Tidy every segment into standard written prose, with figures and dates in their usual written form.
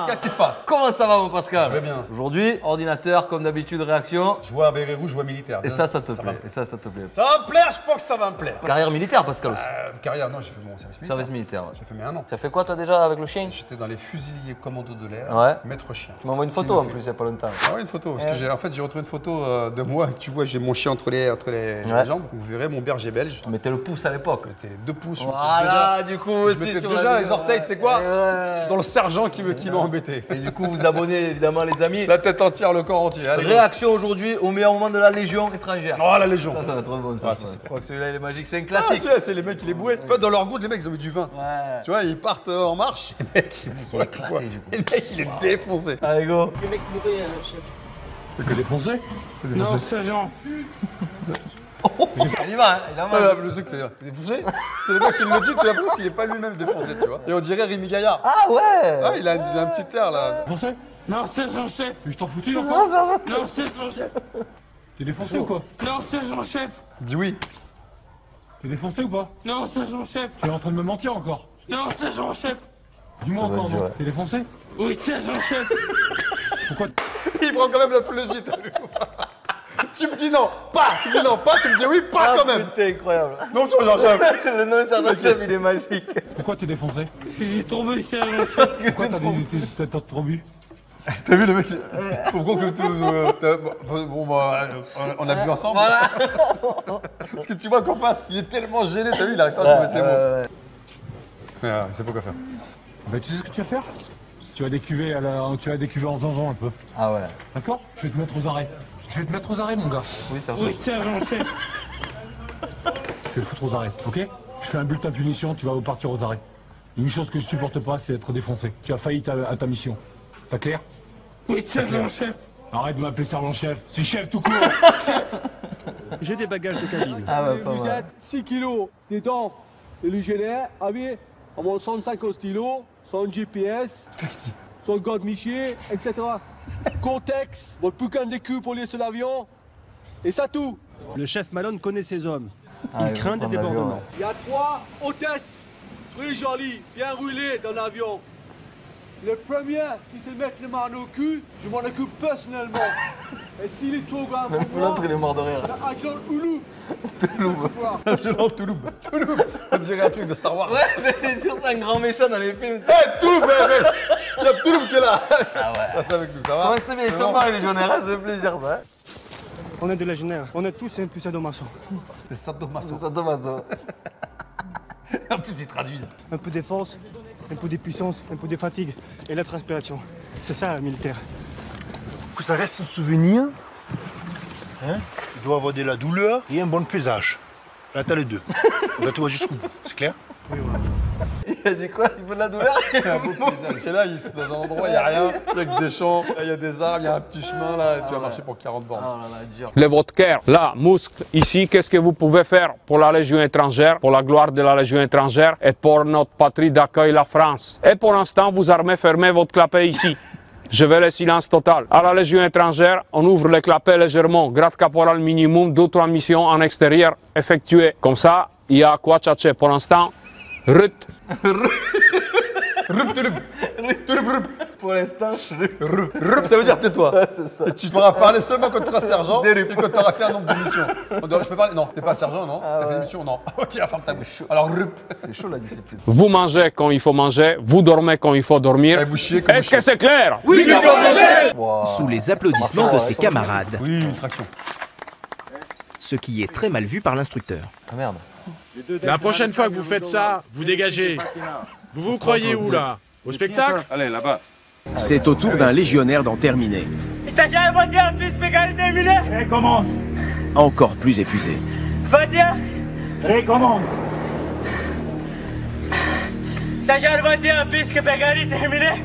Qu'est-ce qui se passe? Comment ça va mon Pascal? Je vais bien. Aujourd'hui, ordinateur, comme d'habitude, réaction. Je vois un béret rouge, je vois militaire. Et ça te plaît. Et ça te plaît. Ça va me plaire, je pense que ça va me plaire. Carrière militaire, Pascal aussi. Carrière, non, j'ai fait mon service militaire. Service militaire, ouais. J'ai fait mes 1 an. Tu as fait quoi toi déjà avec le chien? J'étais dans les fusiliers commando de l'air, Ouais. maître chien. Tu m'envoies une photo en plus il y a pas longtemps. Ah oui, une photo. Parce que j'ai retrouvé une photo de moi. Tu vois, j'ai mon chien entre les jambes. Vous verrez mon berger belge. Tu mettais le pouce à l'époque. Je mettais les 2 pouces. Voilà, du coup Je aussi mettais sur déjà la les orteils, tu sais quoi? Dans le sergent qui m'a embêté. Et du coup, vous abonnez évidemment les amis. La tête entière, le corps entier. Allez, Réaction aujourd'hui au meilleur moment de la Légion étrangère. oh la Légion. Ça va être bon ça. Ouais, ça, c'est Je crois que celui-là il est magique, c'est un Ah, classique. celui-là, c'est les mecs, il est bourré. En fait, dans leur goût, les mecs, ils ont mis du vin. Ouais. Tu vois, ils partent en marche. Le mec, Il est éclaté du coup. le mec, il est défoncé. Allez go. Le mec bourré, chef. Que défoncé? Non, sergent. Il y va, hein. Il a Ah, mal. le truc, c'est défoncé. C'est le mec qui le dit, tu as l'impression qu'il est pas lui-même défoncé, tu vois. Et on dirait Rémi Gaillard. Ah ouais. Ah, il a un petit air là. Défoncé? Non, sergent chef. Je t'en foutu encore? Non, sergent chef. T'es défoncé ou quoi? Non, sergent chef. Dis oui. T'es défoncé ou pas? Non, sergent chef. Tu es en train de me mentir encore? Non, sergent chef. Dis-moi Ça va encore, être dur, non? ouais. T'es défoncé? Oui, sergent chef. Pourquoi? Il prend quand même la pleugie, t'as vu? Tu me dis non, pas. Tu me dis non, pas. Tu me dis oui, pas quand même. Putain, incroyable. Non, tu regardes ça. Le nom de sergent chef, il est magique. Pourquoi t'es défoncé? J'ai tombé, sergent chef. Pourquoi t'as trop bu? T'as vu le mec? Pourquoi que tout. Bon, bah, on a bu ensemble. Voilà. Parce que tu vois qu'en face, il est tellement gêné, t'as vu, il arrive pas à trouver ses mots. Il sait pas quoi faire. Bah tu sais ce que tu vas faire? Tu vas décuver en zanzan un peu. Ah ouais. D'accord? Je vais te mettre aux arrêts. Je vais te mettre aux arrêts mon gars. Oui, ça va. Oui, sergent chef. Je vais te foutre aux arrêts, ok? Je fais un bulletin de punition, tu vas partir aux arrêts. Une chose que je supporte pas, c'est être défoncé. Tu as failli à ta mission. T'as clair? Oui, sergent chef. Arrête de m'appeler sergent chef, c'est chef tout court. J'ai des bagages de cabine. Ah ouais, pas mal. 6 kilos dedans et le gilet avec mon 150 stylos, son GPS, son code Michier, etc. Context, votre boucan de cul pour lier sur l'avion, et ça tout. Le chef Malone connaît ses hommes. Ah, Il craint des prendre l'avion, débordements. ouais. Il y a 3 hôtesses, très jolies, bien roulées dans l'avion. Le premier qui se met les mains au cul, je m'en occupe personnellement. Et s'il est trop grave pour moi, L'autre il est mort de rire. agent Oulou. Violent Touloub. Touloub. On dirait un truc de Star Wars. Ouais, j'allais dire c'est un grand méchant dans les films. Hey, Touloub, mec. Il y a Touloub qui est là. Ah ouais. Reste avec nous, ça va? Comment c'est bien, ils sont morts les légionnaires, ça fait plaisir ça. On est des légionnaires, on est tous un puissant maçon. Des sadomaso. Ça dommage ça. En plus, ils traduisent. Un peu de force, un peu de puissance, un peu de fatigue et la transpiration. C'est ça, le militaire. Que ça reste un souvenir. Hein, il doit avoir de la douleur et un bon pesage. Là, t'as les deux. Là, tu vas jusqu'au bout. C'est clair? Il a dit quoi? Il faut de la douleur? Il y a un beau paysage. Et là, il est dans un endroit, il n'y a rien. Il y a que des champs, il y a des arbres, il y a un petit chemin là. Et tu vas marcher pour 40 bornes. Oh là là, dur. Le vodka, là, muscle, ici, qu'est-ce que vous pouvez faire pour la Légion étrangère, pour la gloire de la Légion étrangère et pour notre patrie d'accueil, la France. Et pour l'instant, vous armez, fermez votre clapet ici. Je veux le silence total. À la Légion étrangère, on ouvre les clapets légèrement. Grade caporal minimum, 2-3 missions en extérieur effectuées. Comme ça, il y a à quoi tchatcher. Pour l'instant, rut. Pour l'instant, Rup, ça veut dire tais-toi. Et tu pourras parler seulement quand tu seras sergent et quand tu auras fait un nombre de missions. Je peux parler? Non, t'es pas sergent, non? T'as fait des missions? Non. Ok, la ferme ta bouche. Alors, Rup. c'est chaud la discipline. Vous mangez quand il faut manger, vous dormez quand il faut dormir. Et vous chiez comme Est-ce que c'est clair? Oui, Sous les applaudissements de ses camarades, Oui, une traction. ce qui est très mal vu par l'instructeur. Ah merde. La prochaine fois que vous faites ça, vous dégagez. Vous vous croyez où là? Au spectacle? Allez, là-bas. C'est au tour d'un légionnaire d'en terminer. Stagiaire, va dire, plus pégal terminé. Recommence. Encore plus épuisé. Va dire. Recommence. Stagiaire, va dire, puisque pégal est terminé.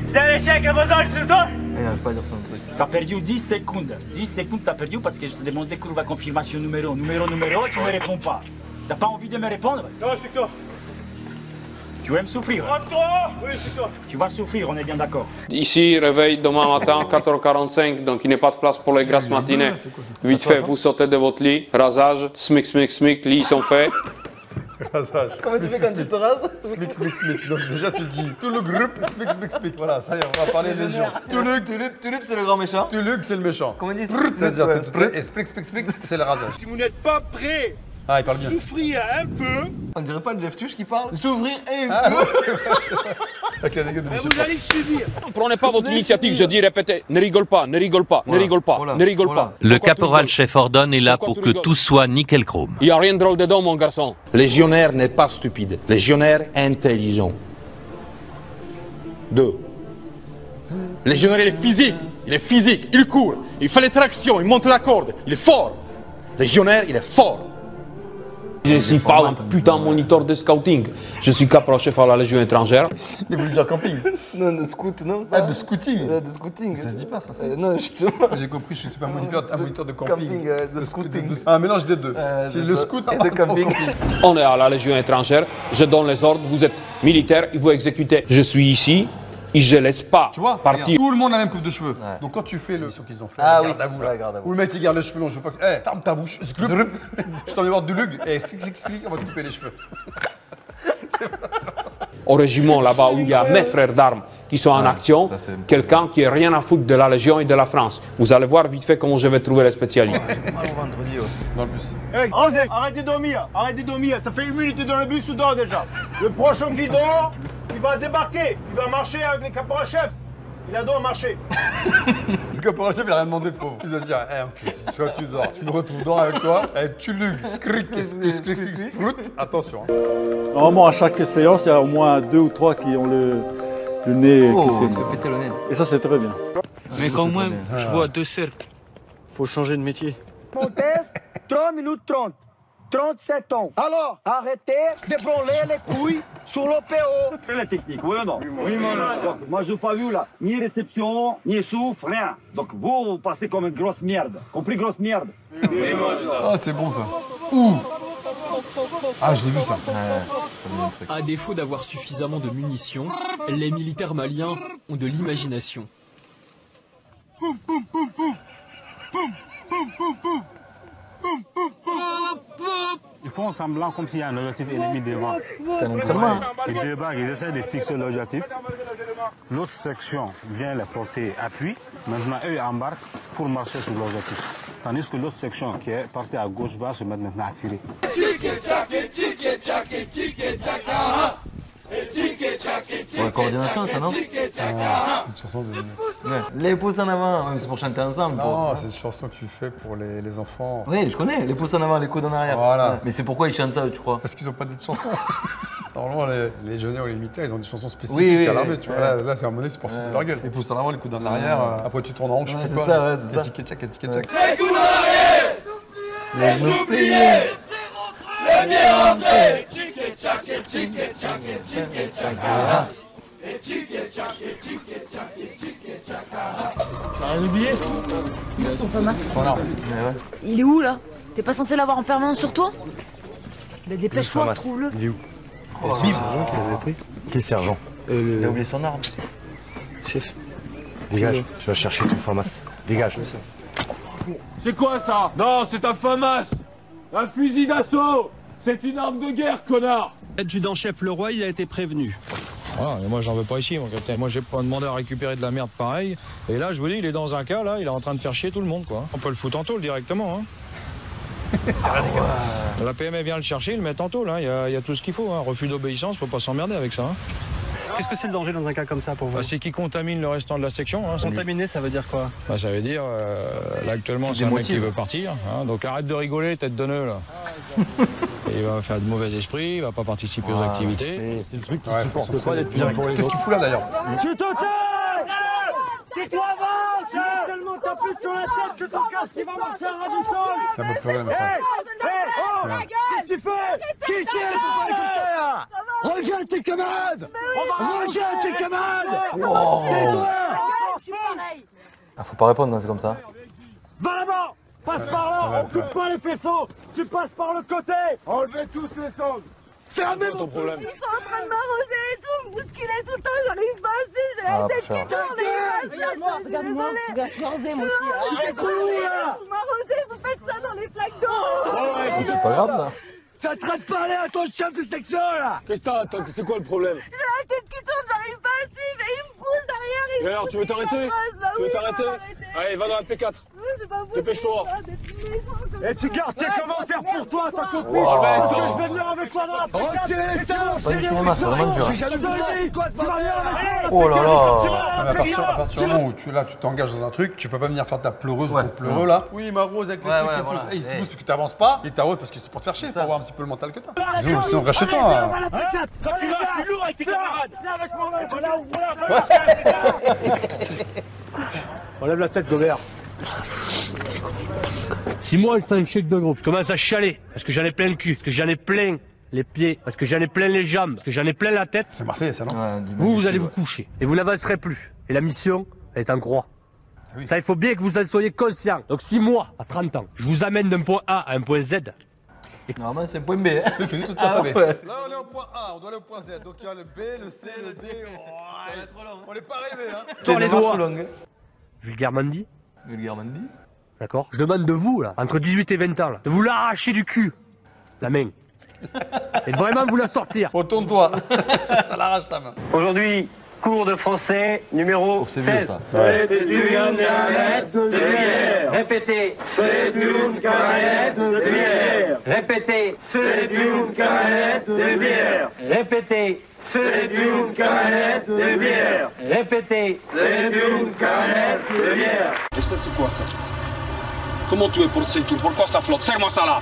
C'est l'échec à vos ordres sur toi. Il n'arrive pas à dire son truc. T'as perdu 10 secondes. 10 secondes t'as perdu parce que je te demandais courbe à confirmation numéro, et tu me réponds pas. T'as pas envie de me répondre? Non, inspecteur. Tu veux me souffrir? Rentre-toi. Oui, inspecteur. Tu vas souffrir, on est bien d'accord. Ici, réveil demain matin, 4h45, donc il n'est pas de place pour les grasses matinées. Vite fait, vous sortez de votre lit, rasage, smic, lit, ils sont faits. Rasage. Comment tu fais quand tu te rases? Smic, smic, smic. Donc déjà tu dis tout le groupe, smic, smic, smic. Voilà, ça y est, on va parler légion. Tulip, c'est le grand méchant. Tulip, c'est le méchant. Comment on dit? C'est-à-dire, et splic, splic, splic, c'est le rasage. Si vous n'êtes pas prêt, Ah, il parle bien. souffrir un peu, On dirait pas le Jeff Tuch qui parle? S'ouvrir et Ah, ouais, c'est vrai, c'est vrai. Avec la dégueule de monsieur. vous allez subir. Prenez pas votre initiative, je dis répétez, ne rigole pas, ne rigole pas, ne rigole pas, ne rigole pas. Le caporal-chef ordonne est là pour que tout soit nickel chrome. Il n'y a rien de drôle dedans, mon garçon. Légionnaire n'est pas stupide. Légionnaire intelligent. 2. Légionnaire, il est physique, il court, il fait les tractions, il monte la corde, il est fort. Légionnaire, il est fort. Je ne suis pas un putain moniteur de scouting. Je suis caporal-chef à la Légion étrangère. Il voulait dire camping. Non, de scout, non? Ah, de scouting. De scouting. Ça se dit pas, ça. Non, justement. J'ai compris, je suis pas un moniteur de camping. De scouting. Un mélange des deux. C'est le scout et de camping. On est à la Légion étrangère, je donne les ordres, vous êtes militaire, il vous exécutez. Je suis ici et je laisse pas tu vois, partir. regarde, tout le monde a la même coupe de cheveux. Ouais. Donc quand tu fais le son qu'ils ont fait, garde à vous là, où le mec il garde les cheveux longs, je veux pas que. Eh, ferme ta bouche. Je t'en ai voir du lug. Et on va te couper les cheveux. Au régiment là-bas où il y a mes frères d'armes qui sont en action, quelqu'un qui n'a rien à foutre de la Légion et de la France. Vous allez voir vite fait comment je vais trouver les spécialistes. Dans le bus. Hey, arrêtez de dormir, ça fait 1 minute que dans le bus ou dort déjà. Le prochain qui dort, il va débarquer, il va marcher avec les caporal-chefs. Il adore marcher. Le caporal-chef il a rien demandé le pauvre. Il va se dire, si toi tu dors, je me retrouve dehors avec toi, avec Tulug, Skrik, Sprout, attention. Normalement, à chaque séance, il y a au moins 2 ou 3 qui ont le nez qui saigne. Péter le nez. Et ça, c'est très bien. Mais quand même, je vois 2 cercles. Faut changer de métier. Mon test, 3 minutes 30. 37 ans. Alors, arrêtez de branler les couilles sur l'OPO. Fais la technique, oui ou non? Oui, donc, moi, je n'ai pas vu là, ni réception, ni souffle, rien. Donc, vous passez comme une grosse merde. Compris, grosse merde? Ah, c'est bon ça. Ouh. Ah, je l'ai vu ça. À défaut d'avoir suffisamment de munitions, les militaires maliens ont de l'imagination. Ils font semblant comme s'il y a un objectif ennemi devant. C'est un entraînement. Ils débarquent, ils essaient de fixer l'objectif. L'autre section vient les porter appui. Maintenant, eux ils embarquent pour marcher sur l'objectif. Tandis que l'autre section qui est partie à gauche va se mettre maintenant à tirer. Pour la coordination, ça, non? Une chanson de... Ouais. Les pouces en avant, c'est pour chanter ensemble. Non, c'est une chanson que tu fais pour les enfants. Oui, je connais, les pouces en avant, les coudes en arrière. Voilà. Ouais. Mais c'est pourquoi ils chantent ça, tu crois? Parce qu'ils n'ont pas de chansons. Normalement, les légionnaires ou les militaires, ils ont des chansons spécifiques à l'armée. Tu vois, là c'est un monnaie, c'est pour foutre de leur gueule. Les pouces en avant, les coudes en arrière, après tu tournes en rond, je sais plus quoi. C'est ça, ouais, c'est ça. Étiquette-tchac, étiquette-tchac. Les coups en arrière, les genoux pliés, les pieds rentrés. T'as oublié? Ton FAMAS. Il est où là? T'es pas censé l'avoir en permanence sur toi? Bah dépêche-toi, trouve-le. Il est où? Le sergent qui l'avait pris. Quel sergent? Il a oublié son arme. Chef. Dégage, je vais chercher ton FAMAS. Dégage. C'est quoi ça? Non, c'est un FAMAS! Un fusil d'assaut! C'est une arme de guerre, connard! L'adjudant-chef Leroy, il a été prévenu. Voilà, et moi j'en veux pas ici, mon capitaine. Moi j'ai pas demandé à récupérer de la merde pareil. Et là, je vous dis, il est dans un cas, là, il est en train de faire chier tout le monde, quoi. On peut le foutre en tôle directement, hein. C'est radical. La PME vient le chercher, il le met en tôle, hein. Il y a tout ce qu'il faut, hein. Refus d'obéissance, faut pas s'emmerder avec ça, hein. Qu'est-ce que c'est le danger dans un cas comme ça pour vous? Bah, c'est qui contamine le restant de la section. Hein, Contaminer, ça veut dire quoi? Bah, ça veut dire, là actuellement, c'est un mec qui veut partir. Hein, donc arrête de rigoler, tête de nœud, là. Et il va faire de mauvais esprit, il va pas participer aux activités. C'est le truc qui supporte pas d'être bien pour les autres. Qu'est-ce que tu fous là d'ailleurs? Tu te tais! Tais-toi, avance! Je vais tellement taper sur la tête que ton casque il va marcher à ras du sol! Ça me pleurer ma femme. Qu'est-ce que tu fais? Qu'est-ce que tu fais? Regarde tes camarades! Regarde tes camarades! Tais-toi! Ah, faut pas répondre, non, c'est comme ça. Va là-bas! Passe par là! On coupe pas les faisceaux! Tu passes par le côté! Enlevez tous les sangles! Fermez mon problème! Ils sont en train de m'arroser et tout, me bousculer tout le temps, j'arrive pas à suivre, j'ai la tête qui tourne. Regarde-moi, regarde, je suis arrosée moi aussi. Arrêtez, vous m'arrosez, vous faites ça dans les flaques d'eau. C'est pas grave, là. T'es en train de parler à ton chef de section là. Qu'est-ce que t'as? C'est quoi le problème? J'ai la tête qui tourne, j'arrive pas à suivre et il me pousse derrière. Et alors, tu veux t'arrêter? Tu veux t'arrêter? Allez, va dans la P4. C'est pas possible. Dépêche-toi. Et tu gardes tes commentaires pour toi, ta copine. Wow. Est-ce que je vais venir avec toi dans la Retirez les seins. C'est pas du cinéma, c'est vraiment dur. J'ai jamais vu ça. C'est quoi ce bordel? Oh là À partir du moment où tu t'engages dans un truc, tu peux pas venir faire ta pleureuse pour pleurer là. Oui, ma rose avec les trucs qui poussent. Il te pousse parce que t'avances pas, il t'arrose parce que c'est pour te faire chier, pour avoir un petit peu le mental que t'as. Sinon, reste chez toi. Quand tu lâches, tu lourd avec tes camarades. Viens avec moi, Enlève la tête, Gobert. Si moi, je fais un chèque de groupe, je commence à chialer, parce que j'en ai plein le cul, parce que j'en ai plein les pieds, parce que j'en ai plein les jambes, parce que j'en ai plein la tête. C'est Marseillais, ça, non? Vous allez vous coucher, et vous n'avancerez plus. Et la mission, elle est en croix. Ça, il faut bien que vous en soyez conscient. Donc si moi, à 30 ans, je vous amène d'un point A à un point Z... Normalement, c'est un point B. Hein. Tout à fait. Là, on est au point A, on doit aller au point Z. Donc il y a le B, le C, le D. Ça va être trop long. On n'est pas arrivé, hein. Sors les doigts. Vulgairement dit. Vulgairement dit. D'accord. Je demande de vous, là, entre 18 et 20 ans, là, de vous l'arracher du cul, la main. Et de vraiment vous la sortir. Retourne-toi. Ça l'arrache ta main. Aujourd'hui, cours de français numéro 16. Ça. C'est une canette de bière. Répétez. C'est une canette de bière. Répétez. C'est une canette de bière. Répétez. C'est une canette de bière. Répétez. C'est une canette de bière. Et ça, c'est quoi ça? Comment tu es pour te ceinture? Pourquoi ça flotte? Serre-moi ça là.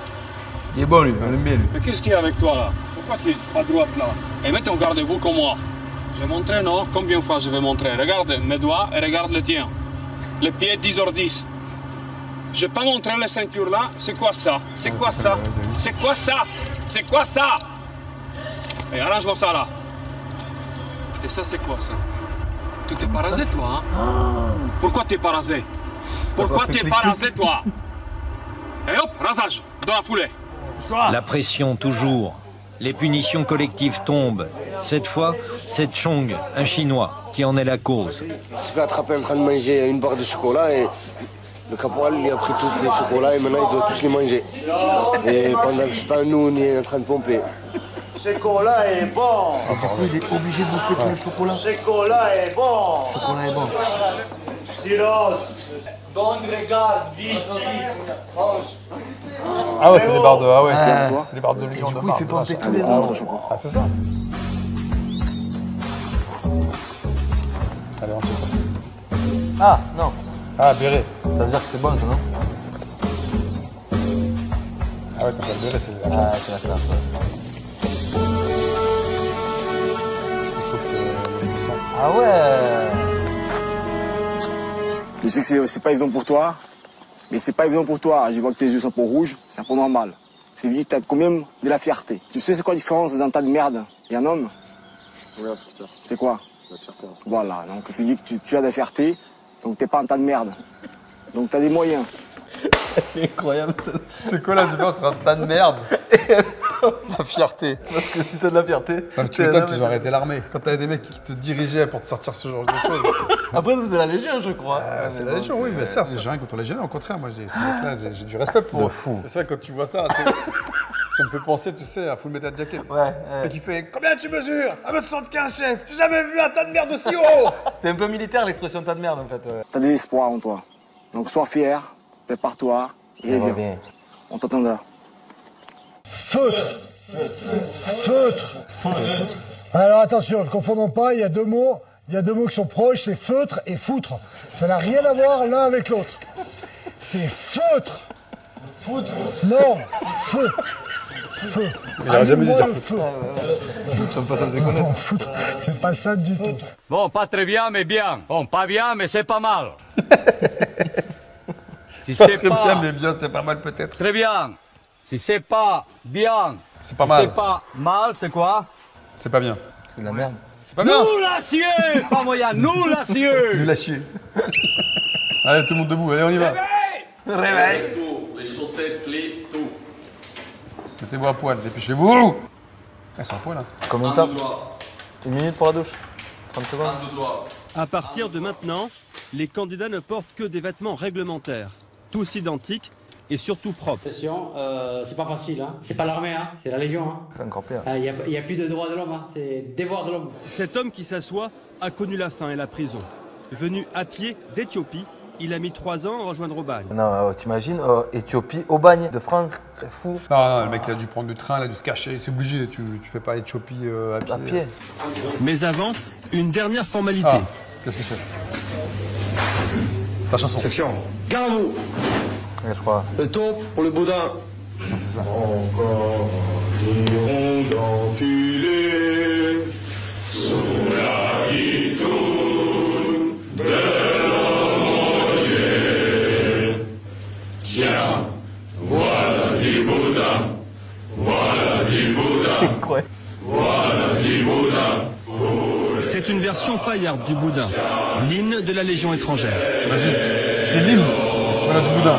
Il est bon lui, on l'aime bien lui. Mais qu'est-ce qu'il y a avec toi là? Pourquoi tu es à droite là? Et mettez en garde-vous comme moi. Je vais montrer, non? Combien de fois je vais montrer? Regarde mes doigts et regarde le tien. Les pieds 10h10. Je vais pas montrer les ceintures là. C'est quoi ça? C'est quoi ça? C'est quoi ça? C'est quoi ça? Et arrange-moi ça là. Et ça, c'est quoi ça? Tu t'es parasé toi, hein? Pourquoi t'es parasé? Pourquoi t'es parasé toi? Et hop, rasage, dans la foulée. La pression toujours. Les punitions collectives tombent. Cette fois, c'est Chong, un Chinois, qui en est la cause. Il s'est fait attraper en train de manger une barre de chocolat et le caporal il a pris tous les chocolats et maintenant il doit tous les manger. Et pendant ce temps, nous on est en train de pomper. Ce chocolat est bon. Et du coup, il est obligé de bouffer tout le chocolat. Ce chocolat est bon. Le chocolat est bon. Silence. Donc regarde, vite, vite, mange. Ah ouais, c'est des barres de... Ah ouais, les barres de Légion de Mars. Il fait pomper tous les autres. Ah, c'est ça. Allez, on fait. Ah, non. Ah, béret. Ça veut dire que c'est bon, ça, non? Ah ouais, quand t'as le béret, c'est la Ah, classe. c'est la classe, ouais. Ah ouais. Je sais que c'est pas évident pour toi, mais c'est pas évident pour toi. Je vois que tes yeux sont pas rouges, c'est un peu normal. C'est vite, t'as quand même de la fierté. Tu sais c'est quoi la différence d'un tas de merde et un homme? Oui, instructeur. C'est quoi? La fierté. Voilà, donc c'est dit que tu as de la fierté, donc t'es pas un tas de merde. Donc t'as des moyens. Incroyable ça. C'est quoi la différence entre un tas de merde et la fierté? Parce que si t'as de la fierté. Tu m'étonnes qu'ils ont arrêté l'armée. Quand t'avais des mecs qui te dirigeaient pour te sortir ce genre de choses. Après, ça, c'est la Légion, je crois. C'est la Légion, oui, mais certes, j'ai rien contre la Légion. Au contraire, moi, ces mecs-là, j'ai du respect pour eux. Fou. C'est vrai, quand tu vois ça, ça me fait penser, tu sais, à Full Metal Jacket. Ouais. Et qui fait combien tu mesures? 1m75, chef. J'ai jamais vu un tas de merde aussi haut. C'est un peu militaire l'expression tas de merde, en fait. Ouais. T'as de l'espoir en toi. Donc sois fier, prépare-toi et viens. On t'attendra. Feutre. Feutre. Feutre. Alors attention, ne confondons pas, il y a deux mots. Il y a deux mots qui sont proches, c'est feutre et foutre. Ça n'a rien à voir l'un avec l'autre. C'est feutre. Foutre. Non, feu. Feu. Il a jamais dit dire feu. Nous ne sommes pas censés connaître. Foutre, c'est pas ça du tout. Bon, pas très bien, mais bien. Bon, pas bien, mais c'est pas mal. Si Pas c'est très bien, mais bien, c'est pas mal peut-être. Très bien. Si c'est pas bien, c'est pas mal. C'est pas mal, c'est quoi? C'est pas bien. C'est de la merde. C'est pas bien. Nous l'acier, pas moyen, nous l'acier. Nous l'acier. Allez, tout le monde debout, allez, on y va. Réveil. Les chaussettes, slip, tout. Mettez-vous à poil, dépêchez-vous. Elles sont à poil, là. Combien de temps? 1 minute pour la douche? 30 secondes? À partir de maintenant, les candidats ne portent que des vêtements réglementaires, tous identiques, et surtout propre. C'est pas facile, hein. C'est pas l'armée, hein. C'est la Légion. Hein. C'est encore pire. Il n'y a plus de droits de l'homme, hein. C'est devoir de l'homme. Cet homme qui s'assoit a connu la faim et la prison. Venu à pied d'Éthiopie, il a mis 3 ans à rejoindre Aubagne. Non, t'imagines, Éthiopie, Aubagne de France, c'est fou. Non, le mec il a dû prendre le train, il a dû se cacher, c'est obligé, tu fais pas Éthiopie à pied. Mais avant, une dernière formalité. Ah, qu'est-ce que c'est? La chanson. Section. Gare à vous. Ouais, je crois. Le taupe pour le boudin. Non, c'est ça. Encore hirondelle enculée sous la guitoune de l'Aumônier. Tiens, voilà du boudin. Voilà du boudin. Voilà du boudin. C'est une version paillarde du boudin, l'hymne de la Légion étrangère. T'imagines? C'est l'hymne. Voilà du boudin.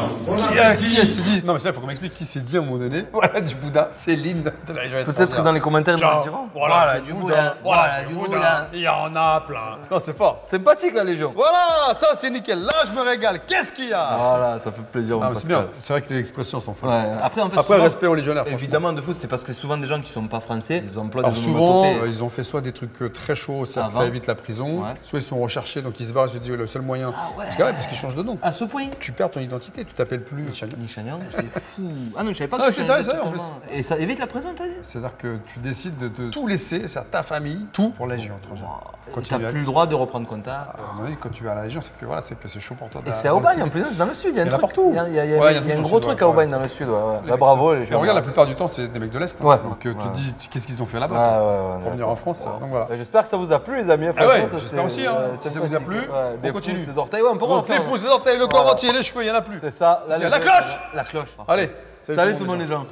Qui s'est dit? Non mais ça, il faut qu'on m'explique qui s'est dit à un moment donné. Voilà du boudin, c'est l'hymne de la Légion étrangère. Peut-être que dans les commentaires, ils nous diront. Voilà du boudin. Voilà du boudin. Il y en a plein. Non, c'est fort. Sympathique la Légion. Voilà, ça c'est nickel. Là, je me régale. Qu'est-ce qu'il y a? Voilà, ça fait plaisir. Non, c'est bien. C'est vrai que les expressions sont folles. Ouais. Après, en fait, souvent, respect aux légionnaires. Évidemment, de foot, c'est parce que c'est souvent des gens qui sont pas français. Ils emploient des souvent, ils ont fait soit des trucs très chauds, ça évite la prison, soit ils sont recherchés, donc ils se barrent et se disent le seul moyen. Parce qu'ils changent de nom. À ce point. Tu perds ton identité, tu t'appelles plus Nichanian. C'est fou. Ah non, je savais pas que c'est ça, en plus. Et ça évite la prison, t'as dit? C'est-à-dire que tu décides de tout laisser, c'est-à-dire ta famille, tout pour la Légion étrangère. Tu n'as plus le droit de reprendre contact. Quand tu vas à la Légion, c'est que c'est chaud pour toi. Et c'est à Aubagne, en plus, c'est dans le sud. Il y a un truc partout. Il y a un gros truc à Aubagne dans le sud. Bravo. Et regarde, la plupart du temps, c'est des mecs de l'Est. Donc tu te dis, qu'est-ce qu'ils ont fait là-bas pour venir en France. Donc voilà. J'espère que ça vous a plu, les amis. J'espère aussi. Si ça vous a plu, on continue. Des orteils, on pourra en faire. Des pouces, des orteils, le corps entier, les cheveux, il n'y en a plus. C'est ça. La cloche. La cloche. Allez. Salut tout le monde, les gens.